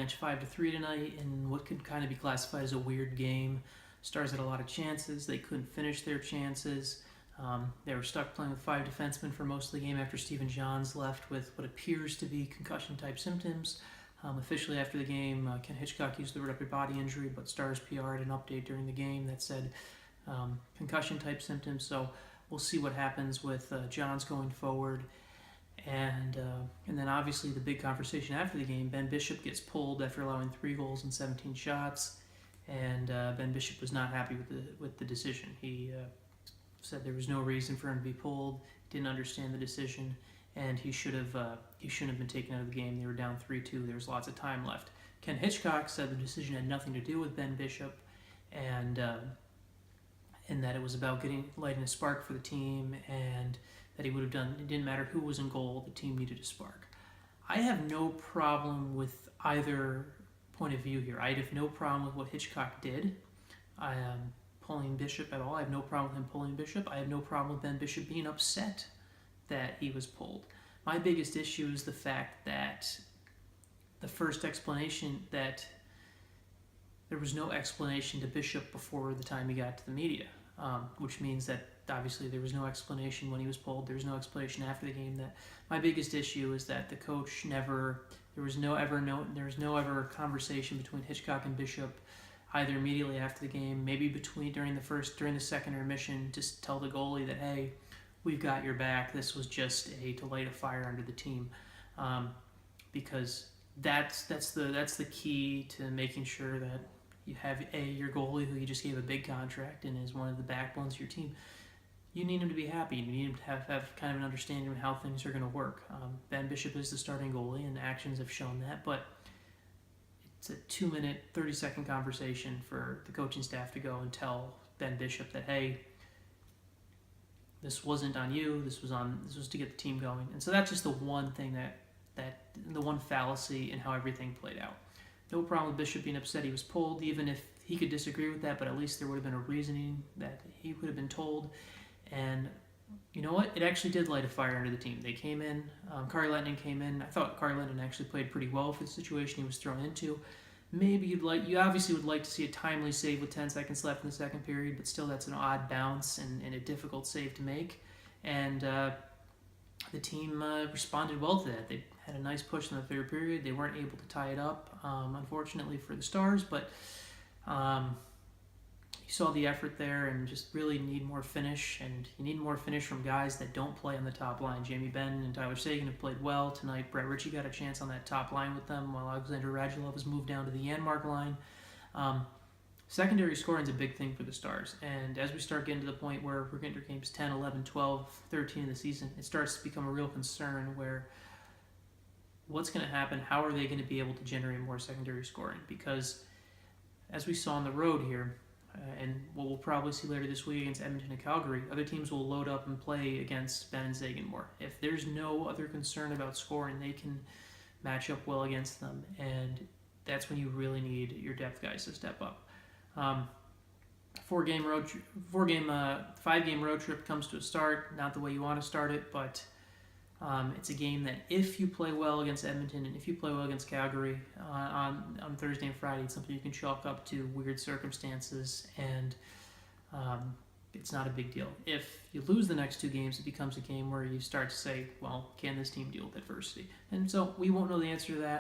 Stars-Avalanche 5-3 tonight in what could kind of be classified as a weird game. Stars had a lot of chances. They couldn't finish their chances. They were stuck playing with 5 defensemen for most of the game after Stephen Johns left with what appears to be concussion-type symptoms. Officially after the game, Ken Hitchcock used the word upper body injury, but Stars PR had an update during the game that said concussion-type symptoms. So we'll see what happens with Johns going forward. And then obviously the big conversation after the game, Ben Bishop gets pulled after allowing 3 goals and 17 shots, and Ben Bishop was not happy with the decision. He said there was no reason for him to be pulled, didn't understand the decision, and he shouldn't have been taken out of the game. They were down 3-2. There was lots of time left. Ken Hitchcock said the decision had nothing to do with Ben Bishop, and that it was about lighting a spark for the team, and that he would have done. It didn't matter who was in goal. The team needed a spark. I have no problem with either point of view here. I have no problem with what Hitchcock did. I am pulling Bishop at all. I have no problem with him pulling Bishop. I have no problem with Ben Bishop being upset that he was pulled. My biggest issue is the fact that the first explanation that there was no explanation to Bishop before the time he got to the media, which means that obviously there was no explanation when he was pulled. There was no explanation after the game. That my biggest issue is that the coach never. There was no ever conversation between Hitchcock and Bishop, either immediately after the game, maybe during the second intermission, just tell the goalie that, hey, we've got your back. This was just to light a fire under the team, because that's the key to making sure that you have your goalie, who you just gave a big contract and is one of the backbones of your team. You need him to be happy. You need him to have kind of an understanding of how things are going to work. Ben Bishop is the starting goalie, and actions have shown that, but it's a 2-minute, 30-second conversation for the coaching staff to go and tell Ben Bishop that, hey, this wasn't on you. This was to get the team going. And so that's just the one thing the one fallacy in how everything played out. No problem with Bishop being upset he was pulled, even if he could disagree with that, but at least there would have been a reasoning that he would have been told. And you know what? It actually did light a fire under the team. They came in. Kari Lehtinen came in. I thought Kari Lehtinen actually played pretty well for the situation he was thrown into. Maybe you obviously would like to see a timely save with 10 seconds left in the second period, but still that's an odd bounce and a difficult save to make. And the team responded well to that. They had a nice push in the third period. They weren't able to tie it up, unfortunately for the Stars, but you saw the effort there, and just really need more finish, and you need more finish from guys that don't play on the top line. Jamie Benn and Tyler Seguin have played well tonight. Brett Ritchie got a chance on that top line with them, while Alexander Radulov has moved down to the Janmark line. Secondary scoring is a big thing for the Stars, and as we start getting to the point where we're getting to games 10, 11, 12, 13 in the season, it starts to become a real concern where what's going to happen? How are they going to be able to generate more secondary scoring? Because as we saw on the road here, and what we'll probably see later this week against Edmonton and Calgary, other teams will load up and play against Benn and Seguin more. If there's no other concern about scoring, they can match up well against them, and that's when you really need your depth guys to step up. 5-game road trip comes to a start. Not the way you want to start it, but it's a game that if you play well against Edmonton and if you play well against Calgary on Thursday and Friday, it's something you can chalk up to weird circumstances, and it's not a big deal. If you lose the next 2 games, it becomes a game where you start to say, well, can this team deal with adversity? And so we won't know the answer to that.